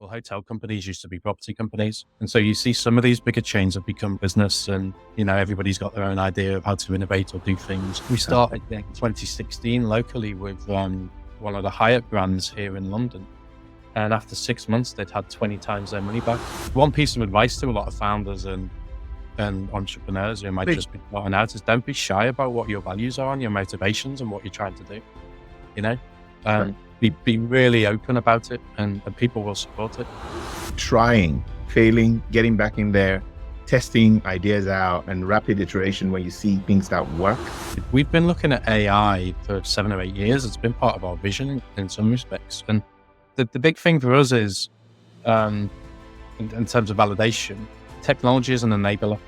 Well, hotel companies used to be property companies. And so you see some of these bigger chains have become business and, everybody's got their own idea of how to innovate or do things. We started in 2016 locally with one of the Hyatt brands here in London. And after 6 months, they'd had 20 times their money back. One piece of advice to a lot of founders and entrepreneurs who might just be starting out is don't be shy about what your values are and your motivations and what you're trying to do, Right. Be really open about it and people will support it. Trying, failing, getting back in there, testing ideas out and rapid iteration when you see things that work. We've been looking at AI for 7 or 8 years. It's been part of our vision in some respects. And the big thing for us is, in terms of validation, technology is an enabler.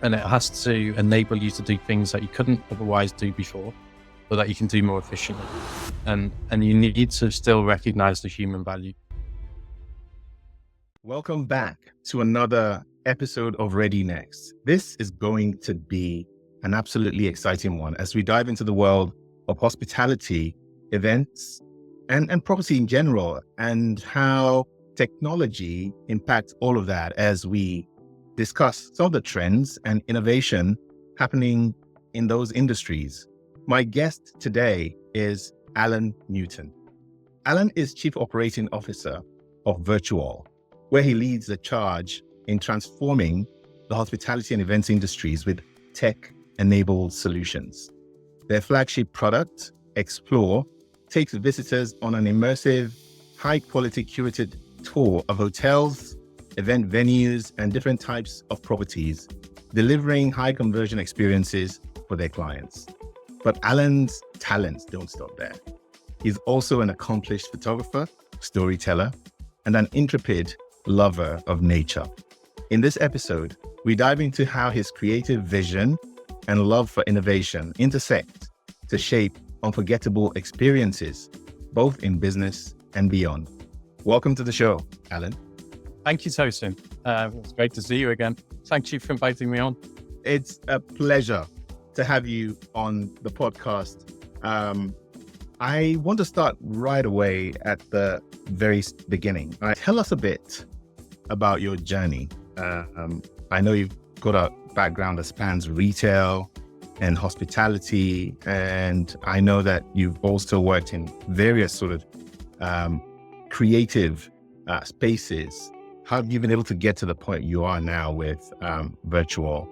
And it has to enable you to do things that you couldn't otherwise do before, or that you can do more efficiently. And you need to still recognize the human value. Welcome back to another episode of Ready Next. This is going to be an absolutely exciting one as we dive into the world of hospitality, events, and property in general, and how technology impacts all of that as we discuss some of the trends and innovation happening in those industries. My guest today is Alan Newton. Alan is Chief Operating Officer of Virtuall, where he leads the charge in transforming the hospitality and events industries with tech-enabled solutions. Their flagship product, Explore, takes visitors on an immersive, high-quality curated tour of hotels, event venues, and different types of properties, delivering high conversion experiences for their clients. But Alan's talents don't stop there. He's also an accomplished photographer, storyteller, and an intrepid lover of nature. In this episode, we dive into how his creative vision and love for innovation intersect to shape unforgettable experiences, both in business and beyond. Welcome to the show, Alan. Thank you, Tosin. It's great to see you again. Thank you for inviting me on. It's a pleasure to have you on the podcast. I want to start right away at the very beginning. Tell us a bit about your journey. I know you've got a background that spans retail and hospitality, and I know that you've also worked in various sort of creative spaces. How have you been able to get to the point you are now with Virtuall?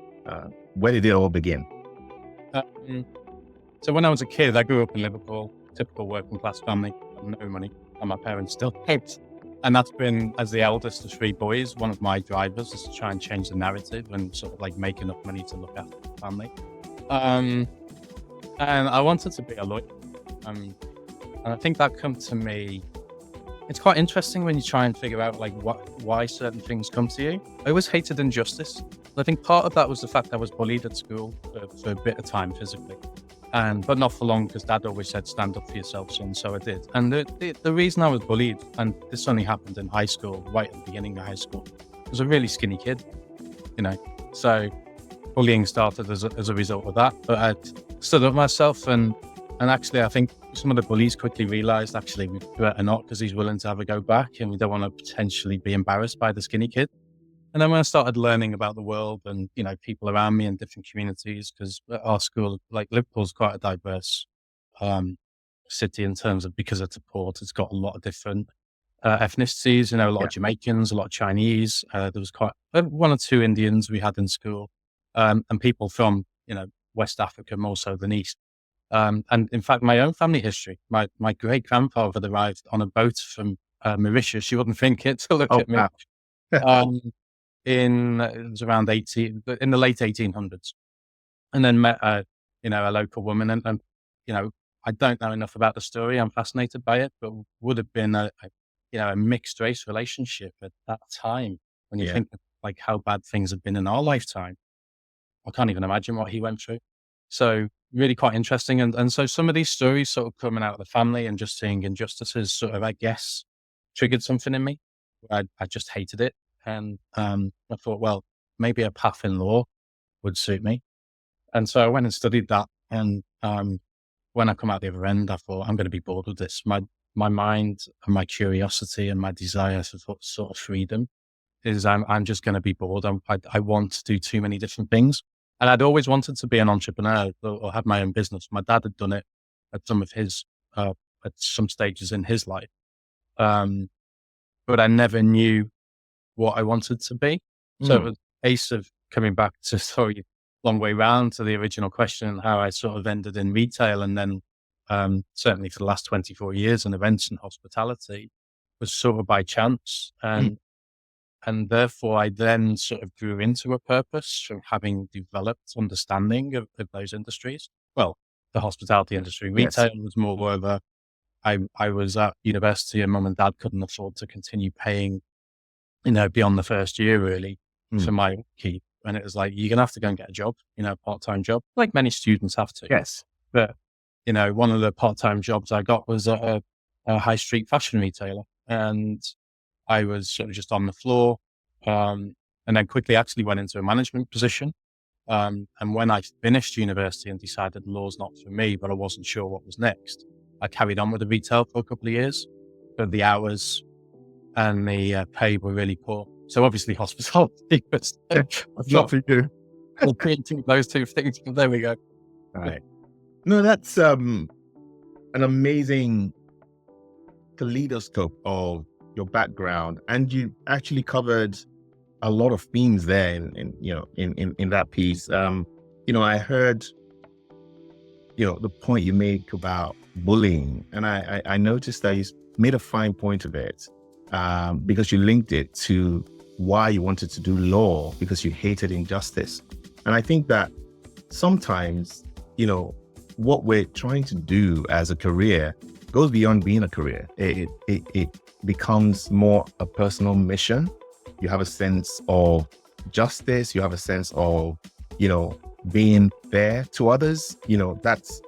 Where did it all begin? So when I was a kid, I grew up in Liverpool, typical working class family, no money, and my parents still don't. And that's been, as the eldest of 3 boys, one of my drivers is to try and change the narrative and sort of like make enough money to look after the family. And I wanted to be a lawyer. And I think that come to me. It's quite interesting when you try and figure out like why certain things come to you. I always hated injustice. I think part of that was the fact I was bullied at school for a bit of time physically, but not for long because Dad always said, "Stand up for yourself, son." So I did. And the reason I was bullied, and this only happened in high school, right at the beginning of high school, I was a really skinny kid, So bullying started as a result of that. But I stood up myself and actually, I think some of the bullies quickly realized, actually, we better not because he's willing to have a go back and we don't want to potentially be embarrassed by the skinny kid. And then when I started learning about the world and, people around me in different communities, because our school, like Liverpool's quite a diverse city in terms of, because it's a port, it's got a lot of different ethnicities, a lot of Jamaicans, a lot of Chinese. There was quite 1 or 2 Indians we had in school, and people from, West Africa more so than East. And in fact, my own family history, my great grandfather arrived on a boat from Mauritius. You wouldn't think it to look at me. Wow. It was around in the late 1800s, and then met a local woman, and I don't know enough about the story. I'm fascinated by it, but would have been a mixed race relationship at that time. When you think of like how bad things have been in our lifetime, I can't even imagine what he went through. So really quite interesting. And so some of these stories sort of coming out of the family and just seeing injustices sort of, I guess, triggered something in me. I just hated it. And I thought, well, maybe a path in law would suit me. And so I went and studied that. And when I come out the other end, I thought, I'm going to be bored with this. My my mind and my curiosity and my desire for sort of freedom is I'm just going to be bored. I want to do too many different things. And I'd always wanted to be an entrepreneur or have my own business. My dad had done it at some of his, at some stages in his life. But I never knew what I wanted to be. So it was a case of coming back to sorry, long way round to the original question, how I sort of ended in retail. And then certainly for the last 24 years in events and hospitality was sort of by chance. And therefore I then sort of grew into a purpose from having developed understanding of those industries. Well, the hospitality industry, retail was more of a, I was at university and mum and dad couldn't afford to continue paying, beyond the first year really for my keep. And it was like, you're going to have to go and get a job, part-time job, like many students have to. Yes. But, one of the part-time jobs I got was at a high street fashion retailer. And I was sort of just on the floor, and then quickly actually went into a management position. And when I finished university and decided law's not for me, but I wasn't sure what was next, I carried on with the retail for a couple of years, but the hours and the pay were really poor. So obviously hospitality was not for you. Creating those two things, but there we go. Right. No, that's an amazing kaleidoscope of your background, and you actually covered a lot of themes there in that piece. I heard the point you make about bullying, and I noticed that you made a fine point of it, because you linked it to why you wanted to do law, because you hated injustice. And I think that sometimes what we're trying to do as a career goes beyond being a career. It becomes more a personal mission. You have a sense of justice. You have a sense of, being fair to others. That's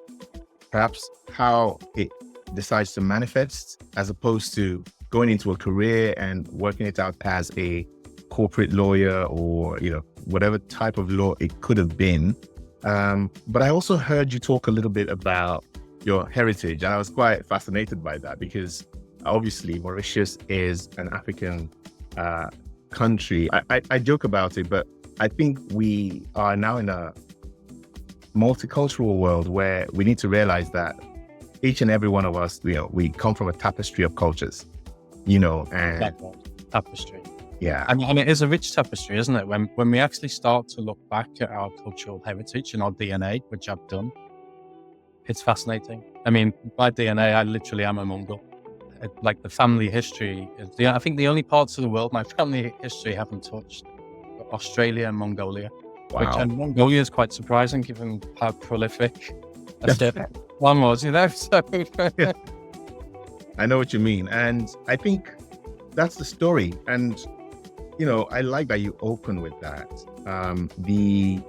perhaps how it decides to manifest, as opposed to going into a career and working it out as a corporate lawyer or, whatever type of law it could have been. But I also heard you talk a little bit about your heritage, and I was quite fascinated by that, because obviously Mauritius is an African country. I joke about it, but I think we are now in a multicultural world where we need to realize that each and every one of us, we come from a tapestry of cultures, and tapestry. Yeah. And it is a rich tapestry, isn't it? When we actually start to look back at our cultural heritage and our DNA, which I've done, it's fascinating. I mean, by DNA, I literally am a Mongol. Like the family history, I think the only parts of the world my family history haven't touched are Australia and Mongolia. Wow. And Mongolia is quite surprising given how prolific one was, So yeah. I know what you mean. And I think that's the story. And, I like that you open with that. The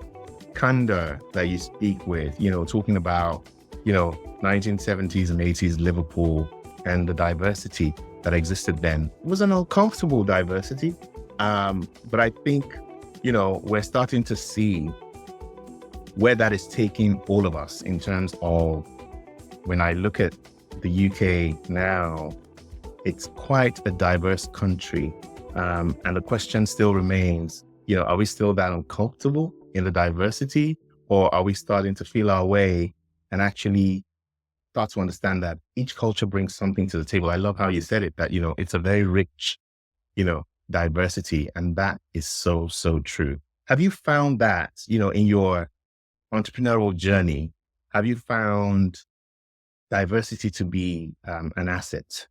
candor that you speak with, talking about, 1970s and 80s Liverpool and the diversity that existed then. It was an uncomfortable diversity. But I think, we're starting to see where that is taking all of us in terms of, when I look at the UK now, it's quite a diverse country. And the question still remains, are we still that uncomfortable in the diversity, or are we starting to feel our way and actually start to understand that each culture brings something to the table? I love how you said it, that, it's a very rich, diversity. And that is so, so true. Have you found that, in your entrepreneurial journey, have you found diversity to be an asset?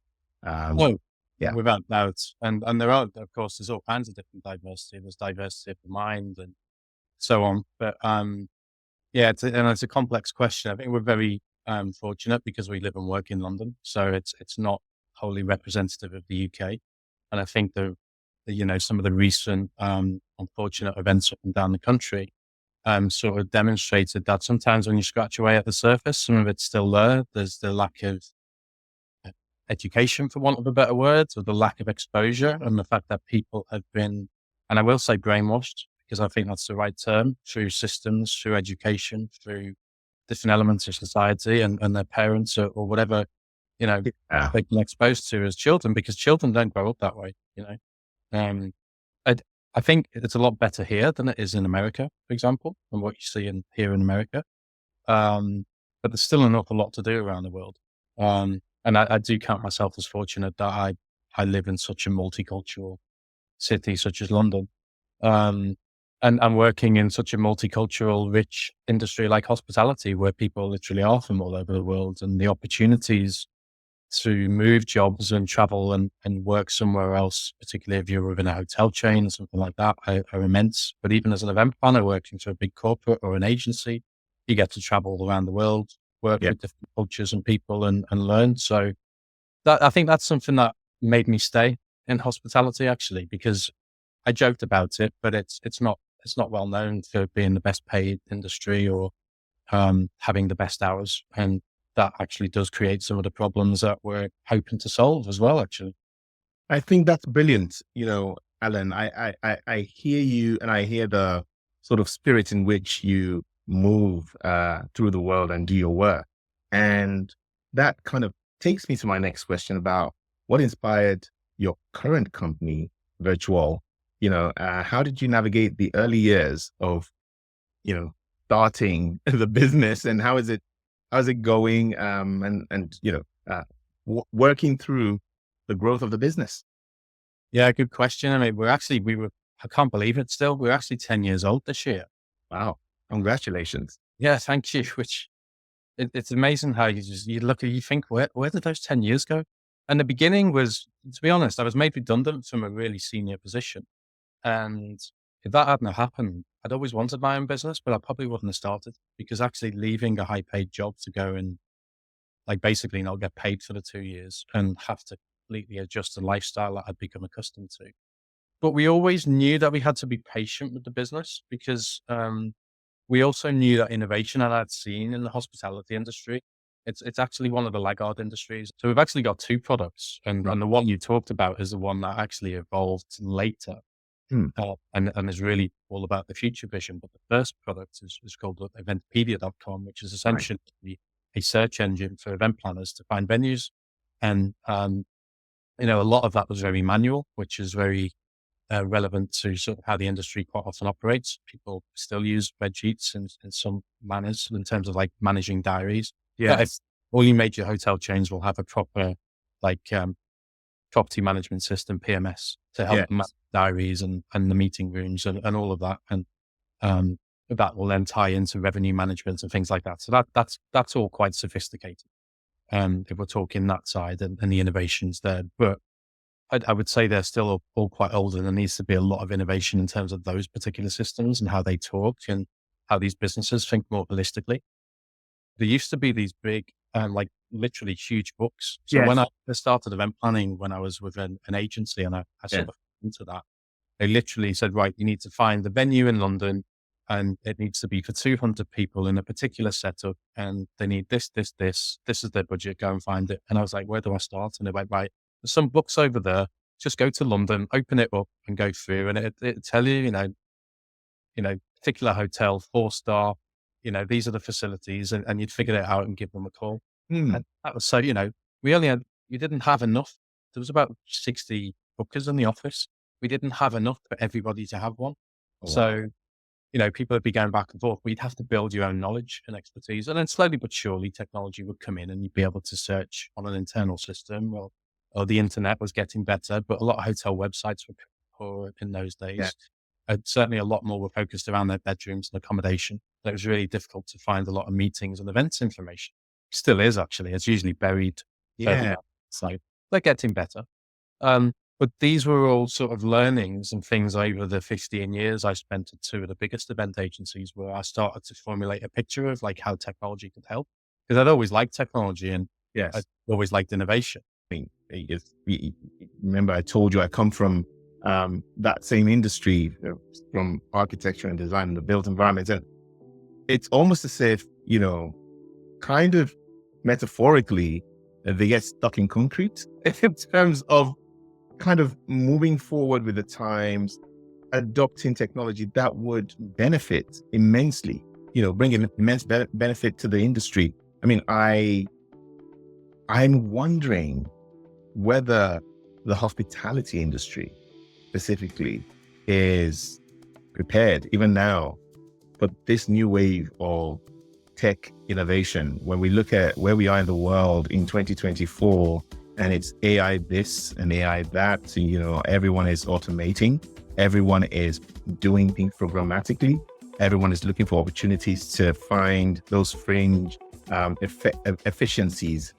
Yeah, without doubt. And there are, of course, there's all kinds of different diversity. There's diversity of the mind and so on. But it's a complex question. I think we're very fortunate because we live and work in London, so it's not wholly representative of the UK. And I think some of the recent unfortunate events up and down the country sort of demonstrated that sometimes when you scratch away at the surface, some of it's still there. There's the lack of education, for want of a better word, or the lack of exposure, and the fact that people have been, and I will say brainwashed, because I think that's the right term, through systems, through education, through different elements of society and their parents or whatever Yeah. they've been exposed to as children, because children don't grow up that way. Um, I, I think it's a lot better here than it is in America, for example, than what you see here in America. But there's still an awful lot to do around the world. And I do count myself as fortunate that I live in such a multicultural city such as London. Um, and I'm working in such a multicultural, rich industry like hospitality, where people literally are from all over the world, and the opportunities to move jobs and travel and work somewhere else, particularly if you're within a hotel chain or something like that, are immense. But even as an event planner working for a big corporate or an agency, you get to travel around the world, work Yeah. with different cultures and people, and learn. So I think that's something that made me stay in hospitality, actually, because I joked about it, but it's not well known for being the best paid industry, or having the best hours. And that actually does create some of the problems that we're hoping to solve as well, actually. I think that's brilliant. Alan, I hear you, and I hear the sort of spirit in which you move through the world and do your work. And that kind of takes me to my next question about what inspired your current company, Virtuall. How did you navigate the early years of, you know, starting the business, and how's it going? Working through the growth of the business. Yeah, good question. I mean, I can't believe it still. We're actually 10 years old this year. Wow. Congratulations. Yeah, thank you. Which it's amazing how you look at, you think, where did those 10 years go? And the beginning was, to be honest, I was made redundant from a really senior position. And if that hadn't have happened, I'd always wanted my own business, but I probably wouldn't have started, because actually leaving a high paid job to go and like basically not get paid for the 2 years and have to completely adjust the lifestyle that I'd become accustomed to. But we always knew that we had to be patient with the business, because we also knew that innovation that I'd seen in the hospitality industry, it's actually one of the laggard industries. So we've actually got two products, and, Right. and the one you talked about is the one that actually evolved later, Hmm. and is really all about the future vision. But the first product is called eventpedia.com, which is Right. essentially a search engine for event planners to find venues. And, a lot of that was very manual, which is very relevant to sort of how the industry quite often operates. People still use spreadsheets in some manners in terms of like managing diaries. But if Yes. all your major hotel chains will have a proper like property management system, PMS, to help Yes. them manage diaries and the meeting rooms and all of that. And that will then tie into revenue management and things like that. So that's all quite sophisticated. If we're talking that side and the innovations there. But I would say they're still all quite old, and there needs to be a lot of innovation in terms of those particular systems and how they talk and how these businesses think more holistically. There used to be these big, like literally huge books. So when Yes. I started event planning, when I was with an agency, and I Yeah. sort of into that, they literally said, right, you need to find the venue in London, and it needs to be for 200 people in a particular setup. And they need this, this, this. This is their budget. Go and find it. And I was like, where do I start? And they went, right, there's some books over there. Just go to London, open it up and go through. And it tell you, particular hotel, 4-star, these are the facilities, and you'd figure it out and give them a call. Hmm. And that was so, we didn't have enough. There was about 60 bookers in the office. We didn't have enough for everybody to have one. Oh, wow. So, people would be going back and forth. We'd have to build your own knowledge and expertise. And then slowly but surely technology would come in and you'd be able to search on an internal system, or the internet was getting better, but a lot of hotel websites were poor in those Yeah. days. And certainly a lot more were focused around their bedrooms and accommodation. It was really difficult to find a lot of meetings and events information. Still is, actually. It's usually buried further Yeah. down. So they're getting better. But these were all sort of learnings and things over the 15 years I spent at two of the biggest event agencies, where I started to formulate a picture of like how technology could help. Because I'd always liked technology, and I'd Yes. always liked innovation. Remember, I told you I come from that same industry, from architecture and design and the built environment. And it's almost as if, kind of metaphorically, they get stuck in concrete in terms of kind of moving forward with the times, adopting technology that would benefit immensely, bringing immense benefit to the industry. I mean, I'm wondering whether the hospitality industry specifically is prepared even now for this new wave of tech innovation. When we look at where we are in the world in 2024, and it's AI this and AI that, everyone is automating, everyone is doing things programmatically, everyone is looking for opportunities to find those fringe efficiencies.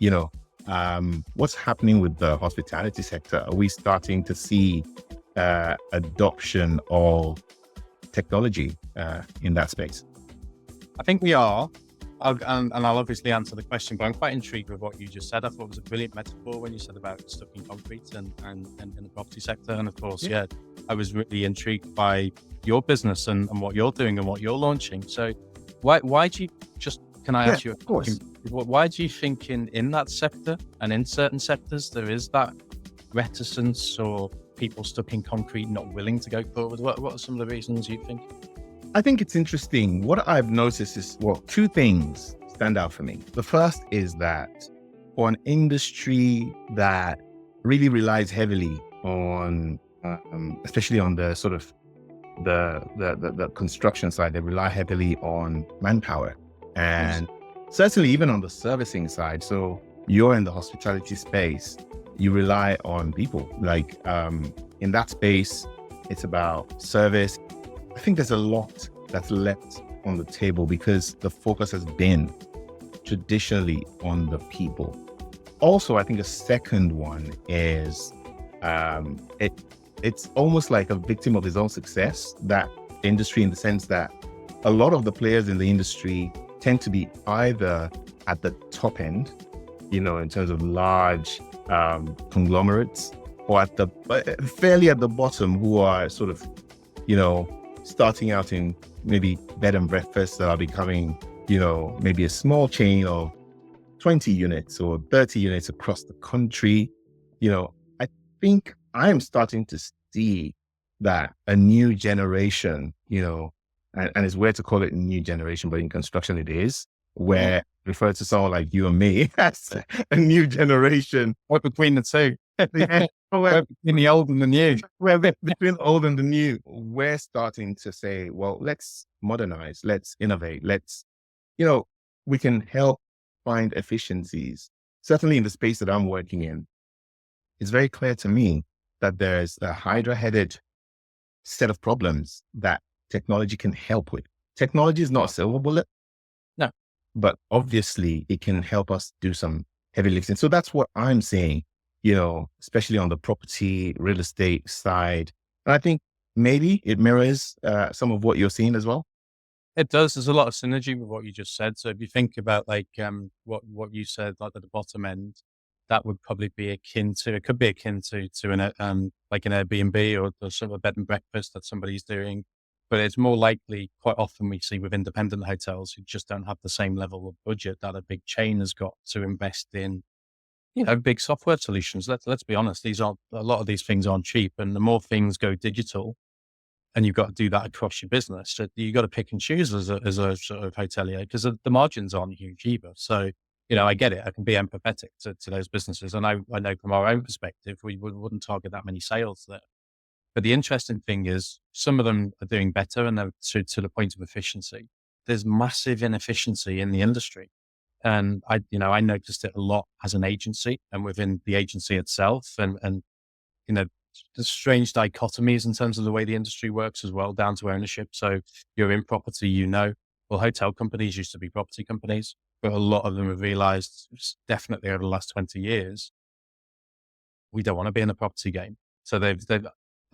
What's happening with the hospitality sector? Are we starting to see adoption of technology in that space? I think we are. I'll obviously answer the question, but I'm quite intrigued with what you just said. I thought it was a brilliant metaphor when you said about stuck in concrete and in the property sector. And of course, I was really intrigued by your business and what you're doing and what you're launching. So why do you can I ask you, of course, why do you think in that sector and in certain sectors, there is that reticence or people stuck in concrete, not willing to go forward? What are some of the reasons you think? I think it's interesting. What I've noticed is, two things stand out for me. The first is that for an industry that really relies heavily on, especially on the sort of the construction side, they rely heavily on manpower, and certainly even on the servicing side. So you're in the hospitality space, you rely on people. Like in that space, it's about service. I think there's a lot that's left on the table because the focus has been traditionally on the people. Also, I think a second one is it's almost like a victim of his own success, that industry, in the sense that a lot of the players in the industry tend to be either at the top end, in terms of large conglomerates, or at the fairly at the bottom, who are sort of, starting out in maybe bed and breakfasts that are becoming, maybe a small chain of 20 units or 30 units across the country. I think I'm starting to see that a new generation, and it's weird to call it a new generation, but in construction it is, where refer to someone like you and me as a new generation. What between the two? We're between the old and the new. We're between the old and the new. We're starting to say, well, let's modernize, let's innovate, we can help find efficiencies. Certainly in the space that I'm working in, it's very clear to me that there's a hydra-headed set of problems that technology can help with. Technology is not a silver bullet. No. But obviously it can help us do some heavy lifting. So that's what I'm saying, especially on the property, real estate side. And I think maybe it mirrors some of what you're seeing as well. It does. There's a lot of synergy with what you just said. So if you think about what you said, like at the bottom end, that would probably be akin to, it could be akin to an like an Airbnb or sort of a bed and breakfast that somebody's doing. But it's more likely, quite often we see with independent hotels who just don't have the same level of budget that a big chain has got to invest in, big software solutions. Let's be honest, a lot of these things aren't cheap, and the more things go digital, and you've got to do that across your business, so you've got to pick and choose as a sort of hotelier, because the margins aren't huge either. So, I get it. I can be empathetic to those businesses. And I know from our own perspective, we wouldn't target that many sales there. But the interesting thing is some of them are doing better, and they're to the point of efficiency. There's massive inefficiency in the industry. And I noticed it a lot as an agency and within the agency itself. And there's strange dichotomies in terms of the way the industry works as well, down to ownership. So you're in property, well, hotel companies used to be property companies, but a lot of them have realized, definitely over the last 20 years, we don't want to be in the property game. So they've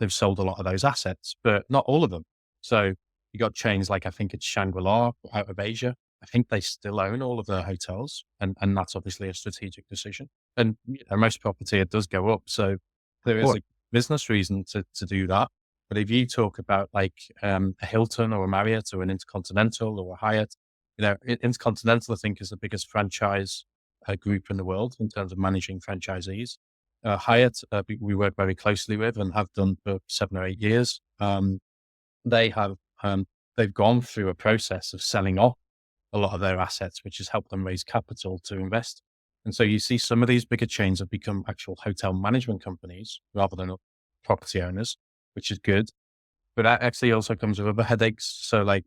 sold a lot of those assets, but not all of them. So you got chains like, I think it's Shangri-La out of Asia. I think they still own all of their hotels, and that's obviously a strategic decision. And most property, it does go up. So there is a business reason to do that. But if you talk about like a Hilton or a Marriott or an Intercontinental or a Hyatt, Intercontinental, I think, is the biggest franchise group in the world in terms of managing franchisees. Hyatt, we work very closely with and have done for 7 or 8 years. They've gone through a process of selling off a lot of their assets, which has helped them raise capital to invest. And so you see some of these bigger chains have become actual hotel management companies rather than property owners, which is good. But that actually also comes with other headaches. So like,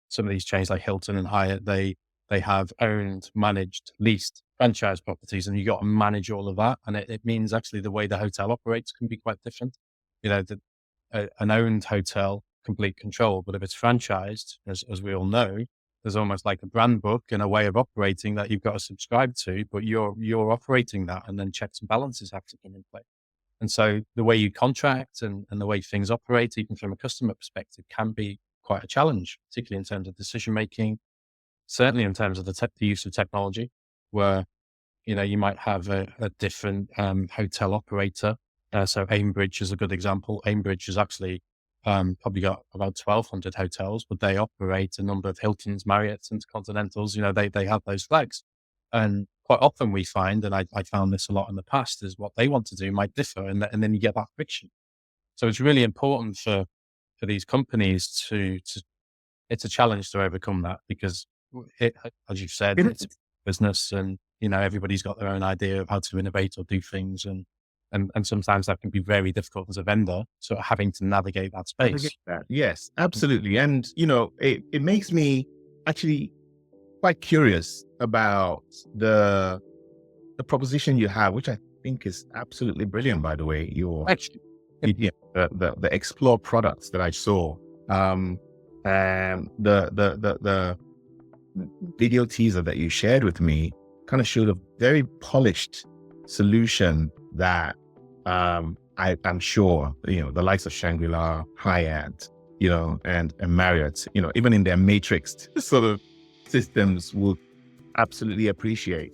some of these chains like Hilton and Hyatt, they have owned, managed, leased franchise properties, and you got to manage all of that. And it means actually the way the hotel operates can be quite different. An owned hotel, complete control, but if it's franchised, as we all know, there's almost like a brand book and a way of operating that you've got to subscribe to, but you're operating that, and then checks and balances have to come in play. And so the way you contract and the way things operate, even from a customer perspective, can be quite a challenge, particularly in terms of decision making, certainly in terms of the use of technology, where you might have a different hotel operator. So Aimbridge is a good example. Aimbridge has actually probably got about 1,200 hotels, but they operate a number of Hiltons, Marriotts, Intercontinentals. They have those flags. And quite often we find, and I found this a lot in the past, is what they want to do might differ, and then you get that friction. So it's really important for these companies to it's a challenge to overcome that, because as you've said, it's a business, and everybody's got their own idea of how to innovate or do things, and sometimes that can be very difficult as a vendor, sort of having to navigate that I space. get that. Yes, absolutely. And, it makes me actually quite curious about the proposition you have, which I think is absolutely brilliant, by the way. Actually, The explore products that I saw, and the video teaser that you shared with me kind of showed a very polished solution that I'm sure the likes of Shangri-La, Hyatt, and Marriott, even in their matrixed sort of systems, will absolutely appreciate.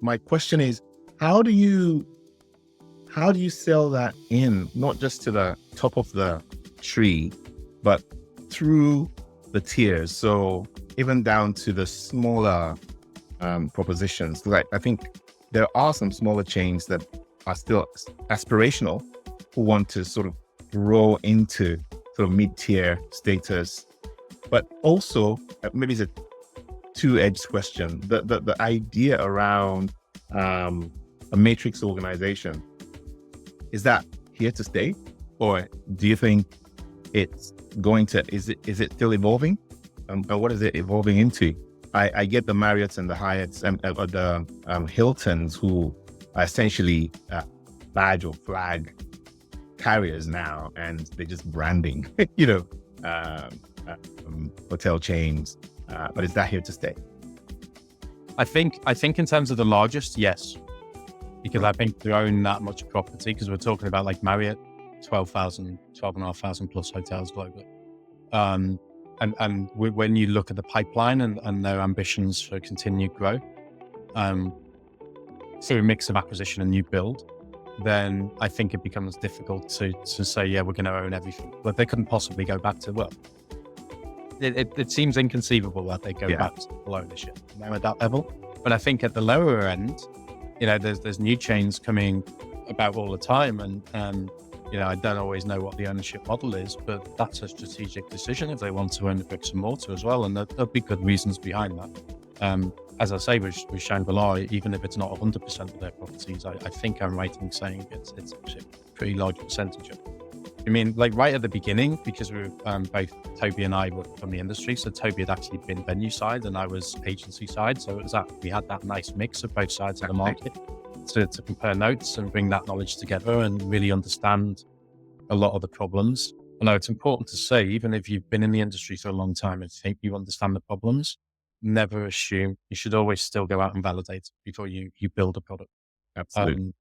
My question is, how do you sell that in, not just to the top of the tree, but through the tiers? So even down to the smaller propositions. Like, I think there are some smaller chains that are still aspirational, who want to sort of grow into sort of mid-tier status, but also maybe it's a two-edged question. The idea around a matrix organization, is that here to stay, or do you think it's going to? Is it still evolving? What is it evolving into? I get the Marriotts and the Hyatts and the Hiltons, who are essentially badge or flag carriers now, and they're just branding, hotel chains. But is that here to stay? I think in terms of the largest, yes, because I think they own that much property, because we're talking about like Marriott, 12,500 plus hotels globally. And when you look at the pipeline and their ambitions for continued growth, through a mix of acquisition and new build, then I think it becomes difficult to say, yeah, we're going to own everything. But they couldn't possibly go back to, well, it seems inconceivable that they go back to full ownership at that level. But I think at the lower end, there's new chains coming about all the time, and I don't always know what the ownership model is, but that's a strategic decision if they want to own the bricks and mortar as well, and there'll be good reasons behind that. As I say, with Shangri-La, even if it's not 100% of their properties, I think I'm right in saying it's a pretty large percentage of it. I mean, like right at the beginning, because we were both Toby and I were from the industry, so Toby had actually been venue side and I was agency side, so it was that we had that nice mix of both sides of the market to compare notes and bring that knowledge together and really understand a lot of the problems. I know it's important to say, even if you've been in the industry for a long time and think you understand the problems, never assume. You should always still go out and validate before you build a product. Absolutely.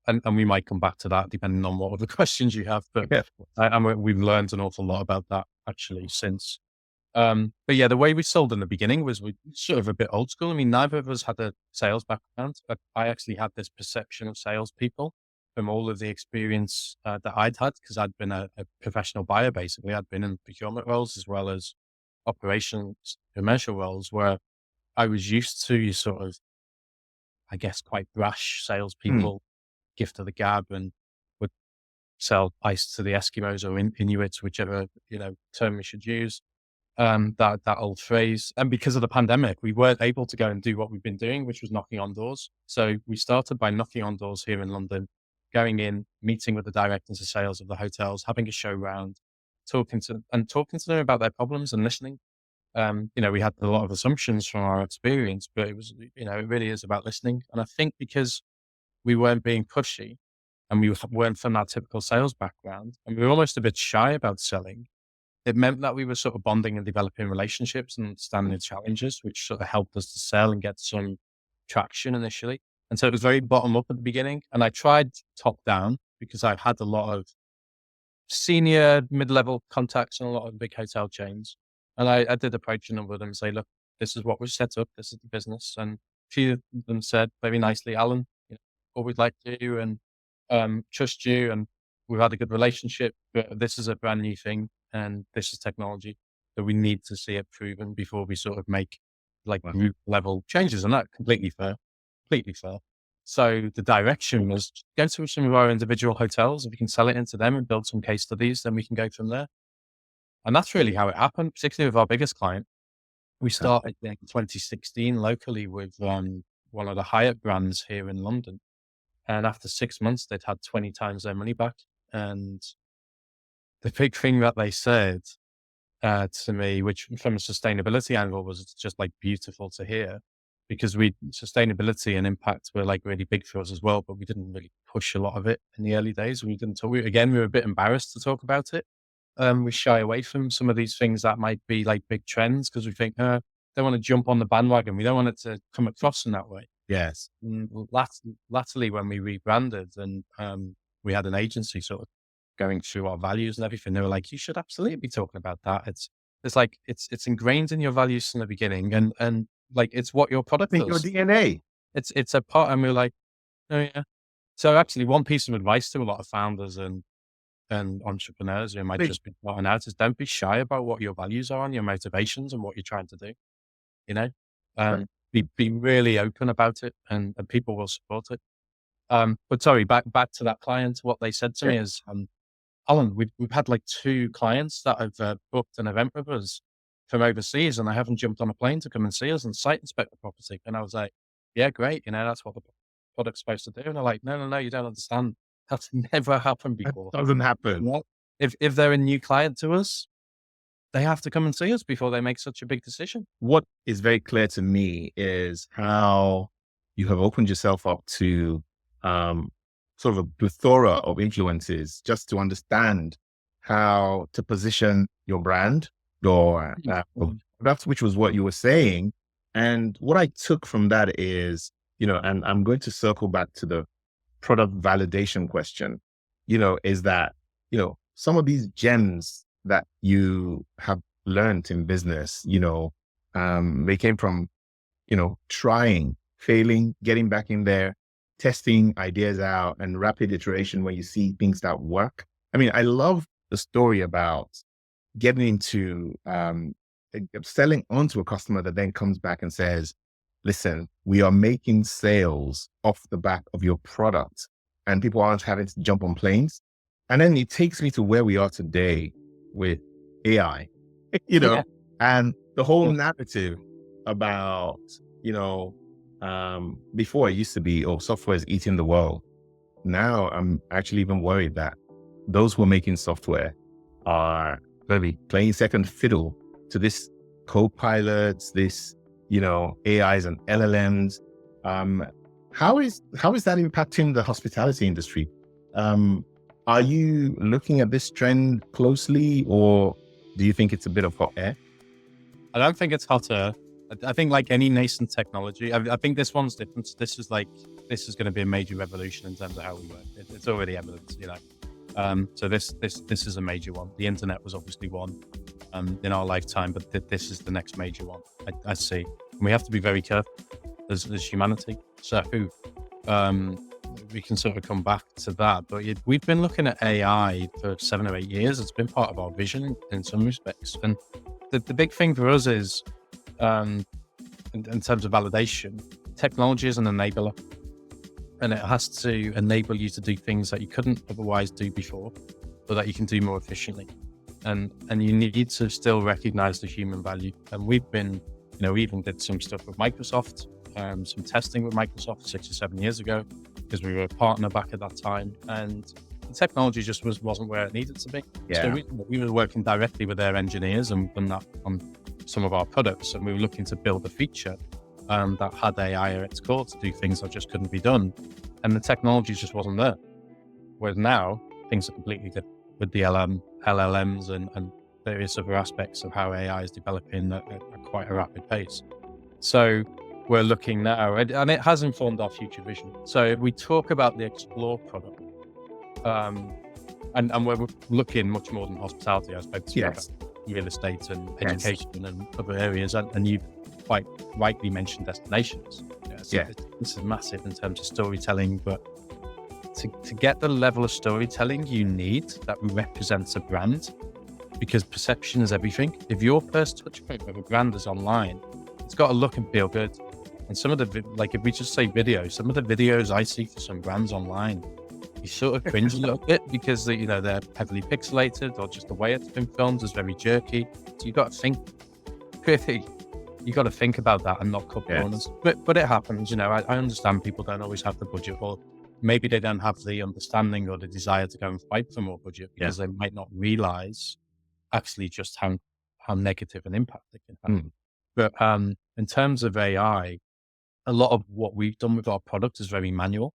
And we might come back to that depending on what other questions you have. But we've learned an awful lot about that actually since. But yeah, the way we sold in the beginning was we sort of a bit old school. I mean, neither of us had a sales background, but I actually had this perception of salespeople from all of the experience that I'd had, because I'd been a professional buyer, basically. I'd been in procurement roles as well as operations, commercial roles, where I was used to you sort of, I guess, quite brash salespeople, gift of the gab, and would sell ice to the Eskimos or Inuits, whichever term we should use. that old phrase. And because of the pandemic, we weren't able to go and do what we've been doing, which was knocking on doors. So we started by knocking on doors here in London, going in, meeting with the directors of sales of the hotels, having a show round, talking to them about their problems and listening. We had a lot of assumptions from our experience, but it was, it really is about listening. And I think because we weren't being pushy and we weren't from that typical sales background, and we were almost a bit shy about selling, it meant that we were sort of bonding and developing relationships and understanding the challenges, which sort of helped us to sell and get some traction initially. And so it was very bottom up at the beginning. And I tried top down because I had a lot of senior mid-level contacts in a lot of big hotel chains. And I did approach a number of them and say, look, this is what we've set up. This is the business. And a few of them said very nicely, Alan, always liked you and trust you. And we've had a good relationship, but this is a brand new thing and this is technology. So we need to see it proven before we sort of make like group level changes. And that's completely fair, completely fair. So the direction was go to some of our individual hotels. If we can sell it into them and build some case studies, then we can go from there. And that's really how it happened, particularly with our biggest client. We started in 2016 locally with one of the Hyatt brands here in London. And after 6 months, they'd had 20 times their money back. And the big thing that they said to me, which from a sustainability angle was just like beautiful to hear, because sustainability and impact were like really big for us as well, but we didn't really push a lot of it in the early days. We didn't talk, we were a bit embarrassed to talk about it. We shy away from some of these things that might be like big trends because we think, don't want to jump on the bandwagon. We don't want it to come across in that way. Yes. Latterly, when we rebranded and we had an agency sort of going through our values and everything, they were like, you should absolutely be talking about that. It's ingrained in your values from the beginning and like, it's what your product does. Your DNA. It's a part. And we're like, oh yeah. So actually one piece of advice to a lot of founders and entrepreneurs who might just be starting out is don't be shy about what your values are and your motivations and what you're trying to do, right. Be really open about it and people will support it. But sorry, back to that client, what they said to me is, Alan, we've had like 2 clients that have booked an event with us from overseas and they haven't jumped on a plane to come and see us and site inspect the property. And I was like, yeah, great. That's what the product's supposed to do. And they're like, no, you don't understand. That's never happened before. That doesn't happen. Well, if they're a new client to us, they have to come and see us before they make such a big decision. What is very clear to me is how you have opened yourself up to sort of a plethora of influences just to understand how to position your brand, your that's which was what you were saying. And what I took from that is, and I'm going to circle back to the product validation question, is that, some of these gems that you have learned in business, they came from, trying, failing, getting back in there, testing ideas out and rapid iteration when you see things that work. I mean, I love the story about getting into selling onto a customer that then comes back and says, listen, we are making sales off the back of your product and people aren't having to jump on planes. And then it takes me to where we are today with AI, and the whole narrative about, before it used to be, software is eating the world. Now I'm actually even worried that those who are making software are going to be playing second fiddle to this co-pilots, this, AIs and LLMs. How is that impacting the hospitality industry? Are you looking at this trend closely, or do you think it's a bit of hot air? I don't think it's hot air. I think like any nascent technology, I think this one's different. This is going to be a major revolution in terms of how we work. It's already evident, So this is a major one. The internet was obviously one in our lifetime, but this is the next major one. I see. And we have to be very careful as humanity. So we can sort of come back to that. But we've been looking at AI for 7 or 8 years. It's been part of our vision in some respects. And the big thing for us is, in terms of validation, technology is an enabler. And it has to enable you to do things that you couldn't otherwise do before, or that you can do more efficiently. and you need to still recognize the human value. And we've been, we even did some stuff with Microsoft, some testing with Microsoft 6 or 7 years ago, because we were a partner back at that time, and the technology just wasn't where it needed to be. Yeah. So we were working directly with their engineers and that on some of our products, and we were looking to build a feature that had AI at its core to do things that just couldn't be done, and the technology just wasn't there. Whereas now things are completely different with the LLMs and various other aspects of how AI is developing at quite a rapid pace. So we're looking now, and it has informed our future vision. So if we talk about the Explore product, and we're looking much more than hospitality. I spoke to you about real estate and education and other areas, and you quite rightly mentioned destinations. This is massive in terms of storytelling, but to get the level of storytelling you need that represents a brand, because perception is everything. If your first touch point with a brand is online, it's got to look and feel good. And some of the, like if we just say video, some of the videos I see for some brands online, you sort of cringe a little bit because they're heavily pixelated, or just the way it's been filmed is very jerky. So you got to think, you got to think about that and not cut corners. But it happens, I understand people don't always have the budget, or maybe they don't have the understanding or the desire to go and fight for more budget because they might not realize actually just how negative an impact it can have. But in terms of AI, a lot of what we've done with our product is very manual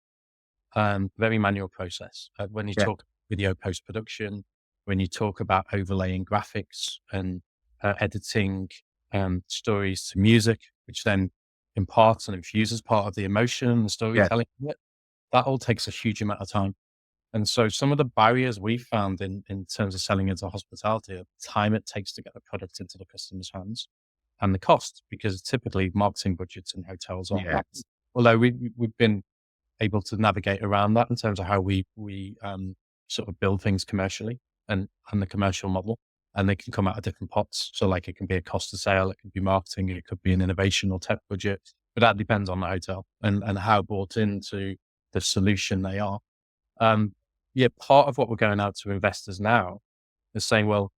process. When you talk video post-production, when you talk about overlaying graphics and editing stories to music, which then imparts and infuses part of the emotion and the storytelling, that all takes a huge amount of time. And so some of the barriers we found in terms of selling into hospitality are the time it takes to get the product into the customer's hands and the cost, because typically marketing budgets in hotels aren't that. Although we've been able to navigate around that in terms of how we sort of build things commercially and the commercial model, and they can come out of different pots. So like it can be a cost of sale, it could be marketing, it could be an innovation or tech budget, but that depends on the hotel and how bought into the solution they are. Part of what we're going out to investors now is saying, well,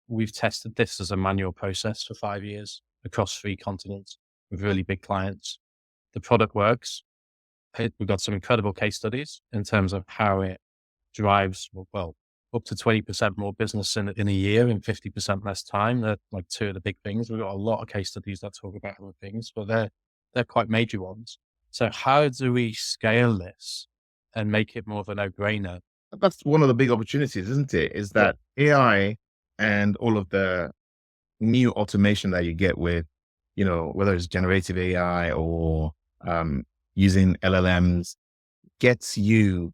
we've tested this as a manual process for 5 years across 3 continents with really big clients. The product works. We've got some incredible case studies in terms of how it drives, up to 20% more business in a year in 50% less time. They're like 2 of the big things. We've got a lot of case studies that talk about other things, but they're quite major ones. So how do we scale this and make it more of a no-brainer? That's one of the big opportunities, isn't it? Is that AI and all of the new automation that you get with, whether it's generative AI or using LLMs, gets you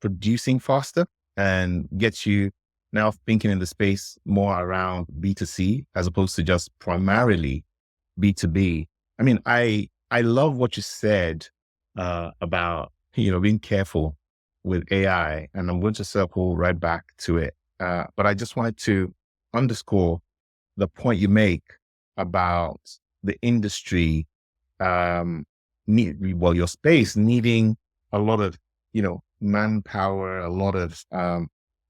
producing faster and gets you now thinking in the space more around B2C as opposed to just primarily B2B. I mean, I love what you said about, being careful with AI, and I'm going to circle right back to it. But I just wanted to underscore the point you make about the industry, your space needing a lot of, manpower, a lot of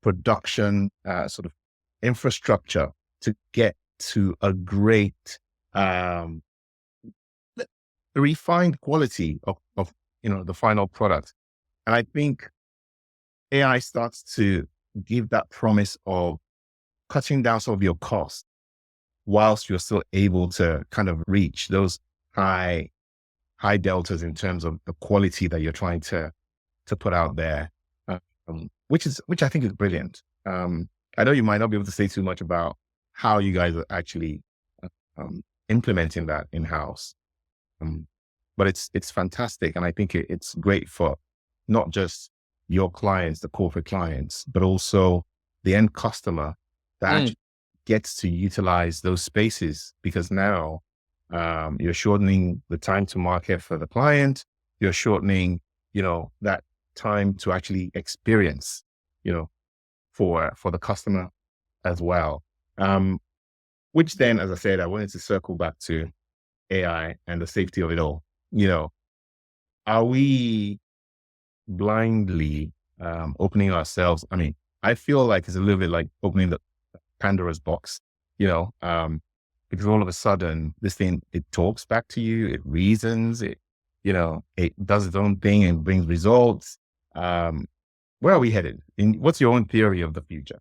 production, sort of infrastructure to get to a great, refined quality of the final product. And I think AI starts to give that promise of cutting down some of your costs whilst you're still able to kind of reach those high deltas in terms of the quality that you're trying to put out there, which I think is brilliant. I know you might not be able to say too much about how you guys are actually implementing that in-house, but it's fantastic, and I think it's great for not just your clients, the corporate clients, but also the end customer that actually gets to utilize those spaces, because now you're shortening the time to market for the client. You're shortening, that time to actually experience, for the customer as well. Which then, as I said, I wanted to circle back to AI and the safety of it all. Are we blindly opening ourselves? I mean, I feel like it's a little bit like opening the Pandora's box, because all of a sudden this thing, it talks back to you, it reasons, it does its own thing and brings results. Where are we headed? What's your own theory of the future?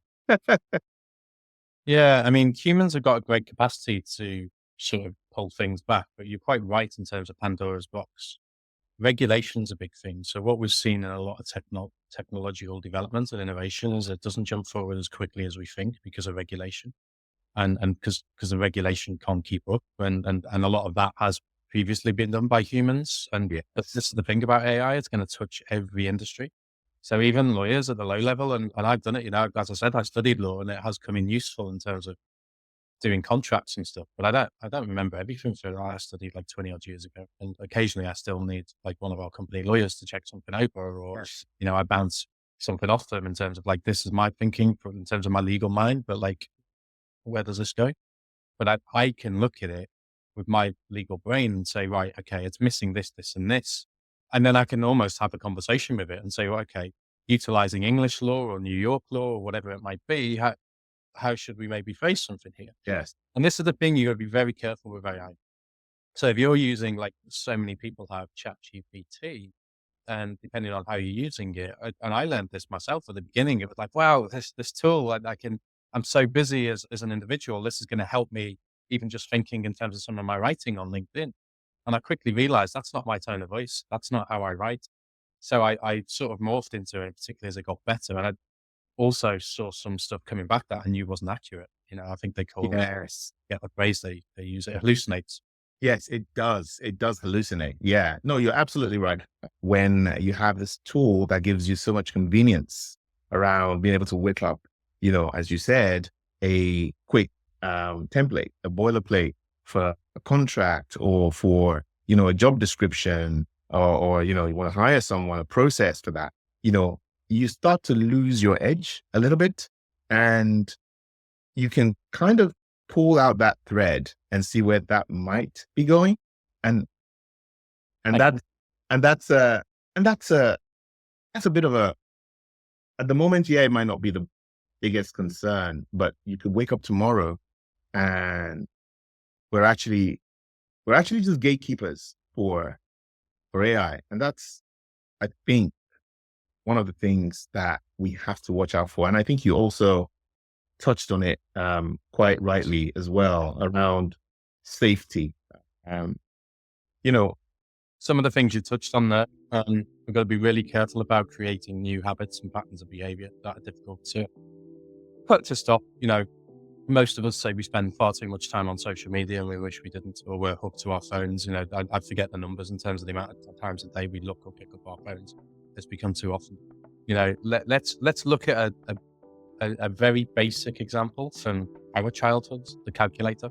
Yeah, I mean, humans have got a great capacity to sort of pull things back, but you're quite right in terms of Pandora's box. Regulation's a big thing. So what we've seen in a lot of technological development and innovation is it doesn't jump forward as quickly as we think because of regulation. And because the regulation can't keep up. And a lot of that has previously been done by humans. And Yeah. this is the thing about AI, it's going to touch every industry. So even lawyers at the low level, and I've done it, as I said, I studied law and it has come in useful in terms of doing contracts and stuff, but I don't remember everything from I studied like 20 odd years ago. And occasionally I still need like one of our company lawyers to check something over, or, Yes. I bounce something off them in terms of like, this is my thinking in terms of my legal mind, but like, where does this go? But I can look at it with my legal brain and say, right, okay, it's missing this, this, and this. And then I can almost have a conversation with it and say, well, okay, utilizing English law or New York law or whatever it might be, how should we maybe phrase something here? Yes. And this is the thing, you got to be very careful with AI. So if you're using, like so many people have, ChatGPT, and depending on how you're using it, and I learned this myself at the beginning, it was like, wow, this tool, like I'm so busy as an individual, this is going to help me even just thinking in terms of some of my writing on LinkedIn. And I quickly realized that's not my tone of voice. That's not how I write. So I sort of morphed into it, particularly as it got better. And I also saw some stuff coming back that I knew wasn't accurate. I think they call Yes. the phrase they use, it hallucinates. Yes, it does. It does hallucinate. Yeah. No, you're absolutely right. When you have this tool that gives you so much convenience around being able to whip up, as you said, a quick template, a boilerplate for a contract or for, a job description or you want to hire someone, a process for that, you start to lose your edge a little bit, and you can kind of pull out that thread and see where that might be going. And, and Like, that, and that's a, and that's a bit of at the moment, yeah, it might not be the biggest concern, but you could wake up tomorrow and we're actually just gatekeepers for AI. And that's, I think, one of the things that we have to watch out for. And I think you also touched on it quite rightly as well around safety. Um, you know, some of the things you touched on there, we've got to be really careful about creating new habits and patterns of behavior that are difficult to put to stop. Most of us say we spend far too much time on social media and we wish we didn't, or we're hooked to our phones. I forget the numbers in terms of the amount of times a day we look or pick up our phones. It's become too often. Let's look at a very basic example from our childhood, the calculator.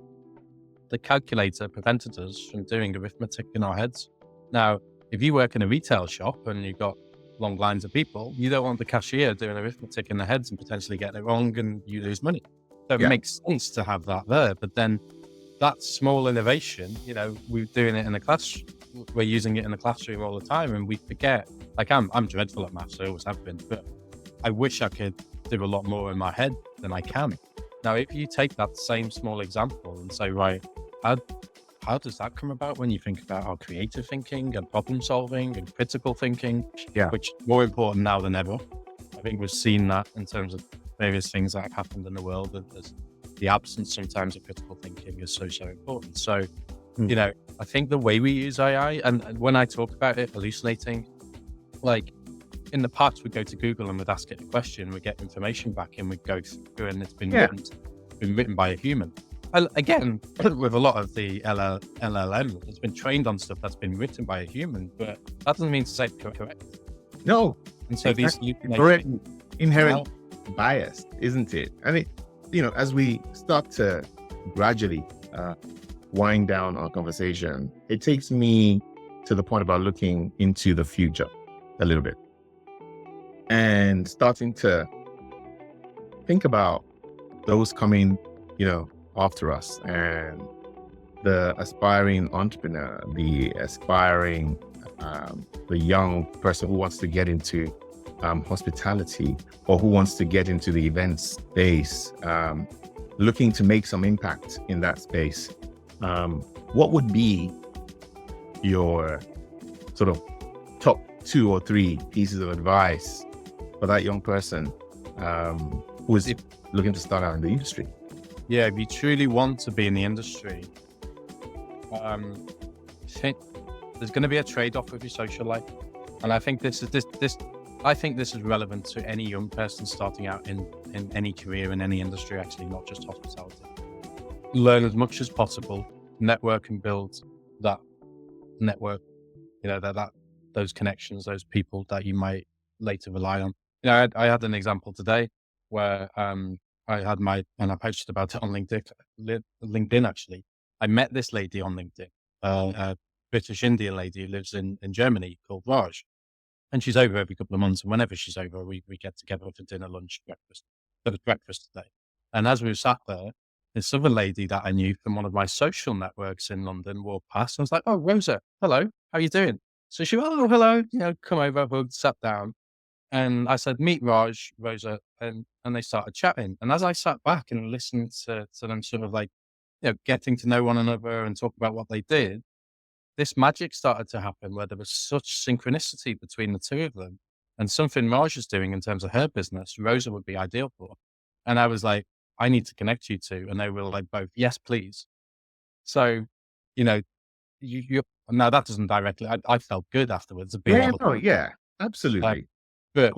The calculator prevented us from doing arithmetic in our heads. Now, if you work in a retail shop and you've got long lines of people, you don't want the cashier doing arithmetic in their heads and potentially getting it wrong and you lose money. So it makes sense to have that there. But then that small innovation, we're doing it in a class, we're using it in the classroom all the time and we forget. Like I'm dreadful at maths, I always have been, but I wish I could do a lot more in my head than I can. Now, if you take that same small example and say, right, how does that come about when you think about our creative thinking and problem solving and critical thinking, which is more important now than ever. I think we've seen that in terms of various things that have happened in the world, that the absence sometimes of critical thinking is so important. So, I think the way we use AI, and when I talk about it hallucinating, like in the past, we'd go to Google and we'd ask it a question, we'd get information back and we'd go through and it's been written by a human. Again, with a lot of the LLM, it's been trained on stuff that's been written by a human, but that doesn't mean to say it's correct. No. And so these inherent bias, isn't it? And it, as we start to gradually wind down our conversation, it takes me to the point about looking into the future a little bit and starting to think about those coming, after us, and the aspiring entrepreneur, the aspiring, the young person who wants to get into hospitality or who wants to get into the event space. looking to make some impact in that space, what would be your sort of top 2 or 3 pieces of advice for that young person who is looking to start out in the industry? Yeah, if you truly want to be in the industry, I think there's going to be a trade-off with your social life, and I think this is relevant to any young person starting out in any career in any industry, actually, not just hospitality. Learn as much as possible, network and build that network. Those connections, those people that you might later rely on. I had an example today where I posted about it on LinkedIn actually. I met this lady on LinkedIn, a British Indian lady who lives in Germany called Raj. And she's over every couple of months. And whenever she's over, we get together for dinner, lunch, breakfast. There was breakfast today. And as we were sat there, this other lady that I knew from one of my social networks in London walked past. And I was like, "Oh, Rosa, hello, how are you doing?" So she went, "Oh, hello, come over," hugged, sat down. And I said, "Meet Raj, Rosa." And they started chatting. And as I sat back and listened to them sort of like, getting to know one another and talk about what they did, this magic started to happen where there was such synchronicity between the two of them, and something Raj is doing in terms of her business, Rosa would be ideal for. And I was like, "I need to connect you two." And they were like both, "Yes, please." So, you know, you now that doesn't directly, I felt good afterwards of being Yeah, able to, oh yeah, uh, absolutely. but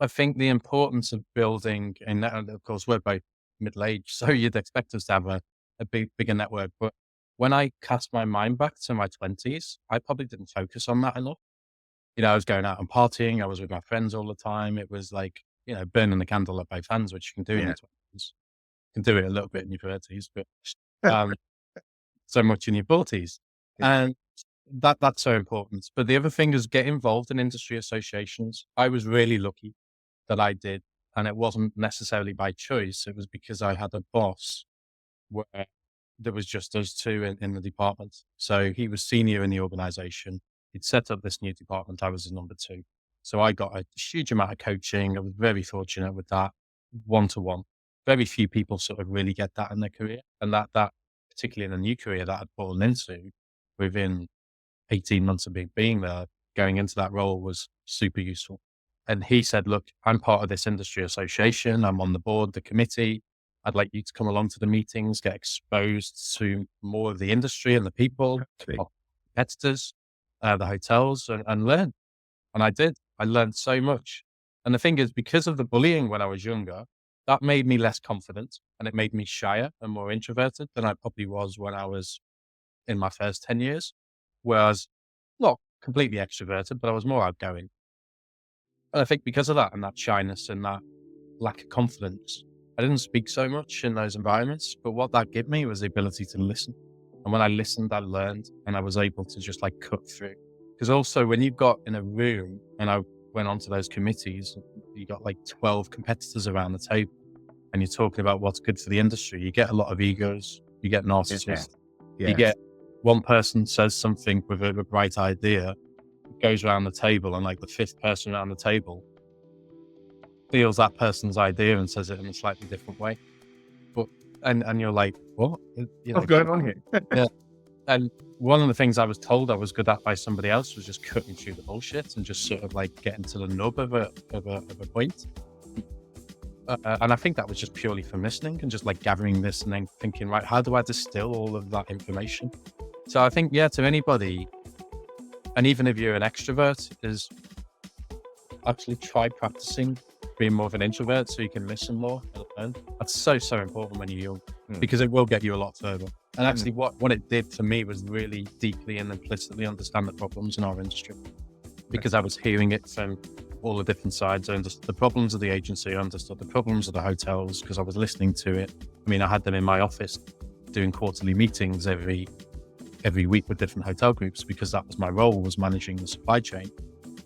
I think the importance of building, and of course, we're both middle-aged, so you'd expect us to have a bigger network. But when I cast my mind back to my 20s, I probably didn't focus on that enough. I was going out and partying. I was with my friends all the time. It was like, burning the candle at both ends, which you can do in Yeah. your 20s. You can do it a little bit in your 30s, but um, so much in your 40s. Yeah. And that's so important. But the other thing is get involved in industry associations. I was really lucky that I did. And it wasn't necessarily by choice. It was because I had a boss where there was just us two in the department. So he was senior in the organization. He'd set up this new department. I was his number 2. So I got a huge amount of coaching. I was very fortunate with that, one-to-one. Very few people sort of really get that in their career. And that particularly in a new career that I'd fallen into within 18 months of being there, going into that role was super useful. And he said, "Look, I'm part of this industry association. I'm on the board, the committee. I'd like you to come along to the meetings, get exposed to more of the industry and the people, Okay. our competitors, the hotels, and learn." And I did. I learned so much. And the thing is, because of the bullying when I was younger, that made me less confident and it made me shyer and more introverted than I probably was when I was in my first 10 years. Whereas not completely extroverted, but I was more outgoing. And I think because of that and that shyness and that lack of confidence, I didn't speak so much in those environments. But what that gave me was the ability to listen. And when I listened, I learned and I was able to just like cut through. Because also when you've got in a room, and I went onto those committees, you got like 12 competitors around the table and you're talking about what's good for the industry. You get a lot of egos, you get narcissists, Yeah. you get one person says something with a bright idea, goes around the table, and like the 5th person around the table feels that person's idea and says it in a slightly different way. But and you're like, "What?" What's going on here? Yeah. And one of the things I was told I was good at by somebody else was just cutting through the bullshit and just sort of like getting to the nub of a point. And I think that was just purely from listening and just like gathering this and then thinking, right, how do I distill all of that information? So I think, yeah, to anybody, and even if you're an extrovert, is actually try practicing being more of an introvert so you can listen more and learn. That's so important when you're young, because it will get you a lot further. And actually what it did for me was really deeply and implicitly understand the problems in our industry, because I was hearing it from all the different sides. I understood the problems of the agency, I understood the problems of the hotels because I was listening to it. I mean, I had them in my office doing quarterly meetings every week with different hotel groups, because that was my role, was managing the supply chain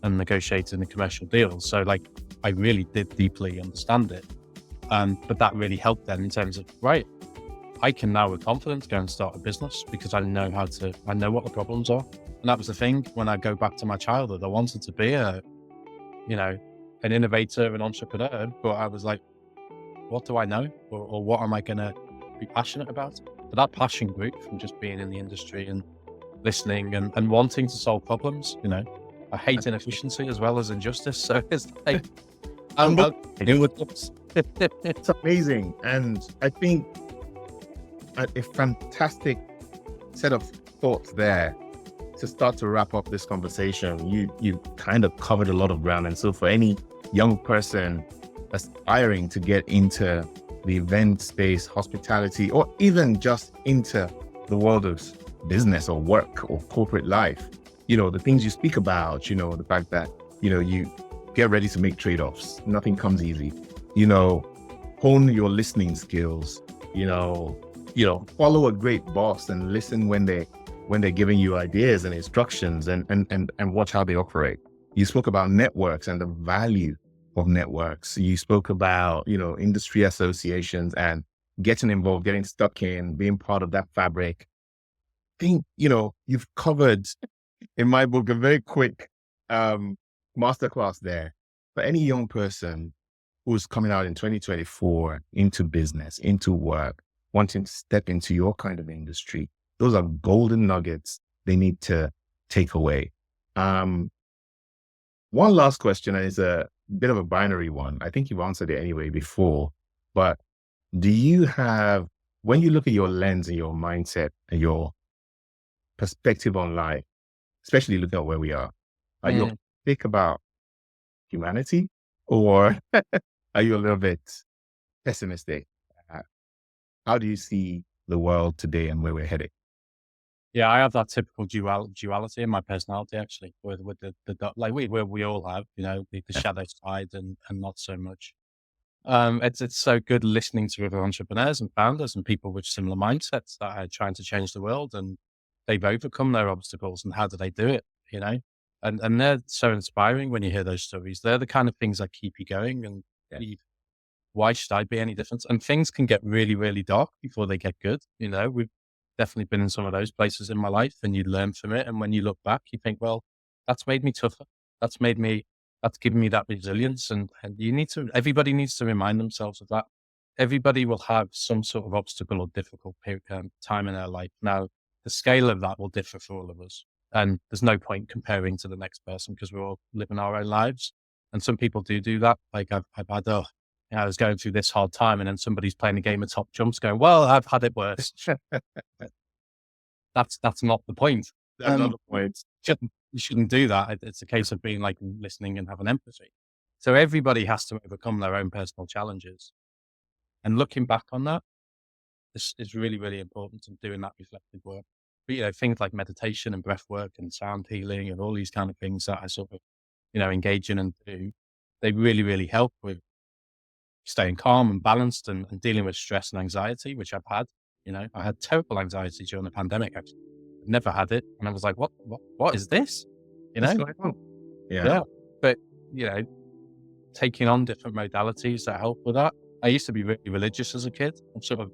and negotiating the commercial deals. So like, I really did deeply understand it. But that really helped then in terms of, right, I can now with confidence go and start a business because I know what the problems are. And that was the thing. When I go back to my childhood, I wanted to be an innovator, an entrepreneur, but I was like, what do I know, or what am I going to be passionate about? But that passion grew from just being in the industry and listening and wanting to solve problems. I hate inefficiency as well as injustice. So it's like, I'm dealing with this. It's amazing. And I think a fantastic set of thoughts there to start to wrap up this conversation. You kind of covered a lot of ground. And so for any young person aspiring to get into the event space, hospitality, or even just into the world of business or work or corporate life, the things you speak about, the fact that, you get ready to make trade-offs. Nothing comes easy. Hone your listening skills, follow a great boss and listen when they're giving you ideas and instructions and watch how they operate. You spoke about networks and the value of networks. You spoke about, industry associations and getting involved, getting stuck in, being part of that fabric. I think, you've covered in my book a very quick masterclass there for any young person who's coming out in 2024 into business, into work, wanting to step into your kind of industry. Those are golden nuggets they need to take away. One last question, and it's a bit of a binary one. I think you've answered it anyway before, but do you have, when you look at your lens and your mindset and your perspective on life, especially looking at where we are you optimistic about humanity, or are you a little bit pessimistic? How do you see the world today and where we're headed? Yeah, I have that typical duality in my personality, actually, with like we all have, the shadow side and not so much. It's so good listening to other entrepreneurs and founders and people with similar mindsets that are trying to change the world, and they've overcome their obstacles, and how do they do it? And they're so inspiring when you hear those stories. They're the kind of things that keep you going, and why should I be any different? And things can get really, really dark before they get good. We've definitely been in some of those places in my life, and you learn from it. And when you look back, you think, well, that's made me tougher. That's given me that resilience. And everybody needs to remind themselves of that. Everybody will have some sort of obstacle or difficult time in their life. Now, the scale of that will differ for all of us. And there's no point comparing to the next person, because we're all living our own lives. And some people do that. Like I've had, I was going through this hard time, and then somebody's playing a game of top jumps going, well, I've had it worse. That's not the point. That's not the point. You shouldn't do that. It's a case of being like listening and having empathy. So everybody has to overcome their own personal challenges. And looking back on that is really, really important, and doing that reflective work. But, things like meditation and breath work and sound healing and all these kind of things that I sort of, engage in and do, they really, really help with staying calm and balanced and dealing with stress and anxiety, which I've had. I had terrible anxiety during the pandemic, actually. I've never had it. And I was like, what is this? What's going on? Yeah. But, taking on different modalities that help with that. I used to be really religious as a kid. I'm sort of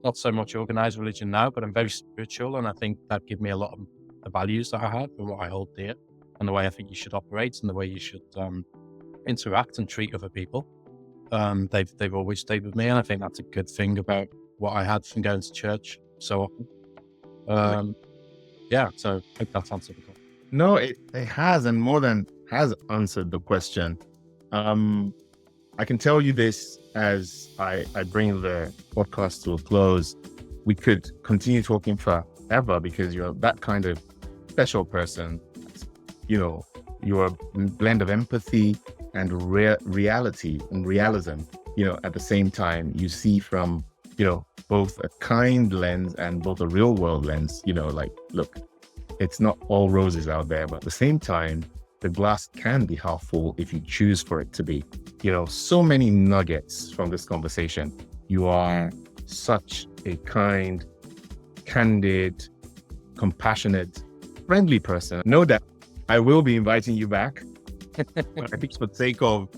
not so much organized religion now, but I'm very spiritual. And I think that gave me a lot of the values that I have and what I hold dear, and the way I think you should operate and the way you should interact and treat other people. They've always stayed with me. And I think that's a good thing about what I had from going to church so often. So I hope that's answered the question. No, it has, and more than has answered the question. I can tell you this as I bring the podcast to a close. We could continue talking forever, because you're that kind of special person. You're a blend of empathy and reality and realism. At the same time, you see from, both a kind lens and both a real world lens. Look, it's not all roses out there, but at the same time, the glass can be half full if you choose for it to be. So many nuggets from this conversation. You are such a kind, candid, compassionate, friendly person. Know that I will be inviting you back. But I think for the sake of,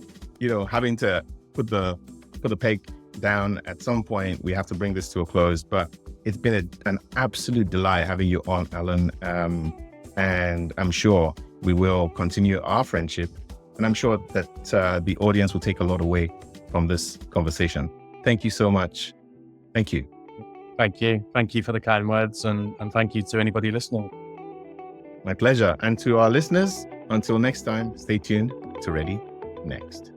having to put the peg down at some point, we have to bring this to a close. But it's been an absolute delight having you on, Alan. And I'm sure we will continue our friendship. And I'm sure that the audience will take a lot away from this conversation. Thank you so much. Thank you. Thank you. Thank you for the kind words, and thank you to anybody listening. My pleasure. And to our listeners, until next time, stay tuned to Ready Next.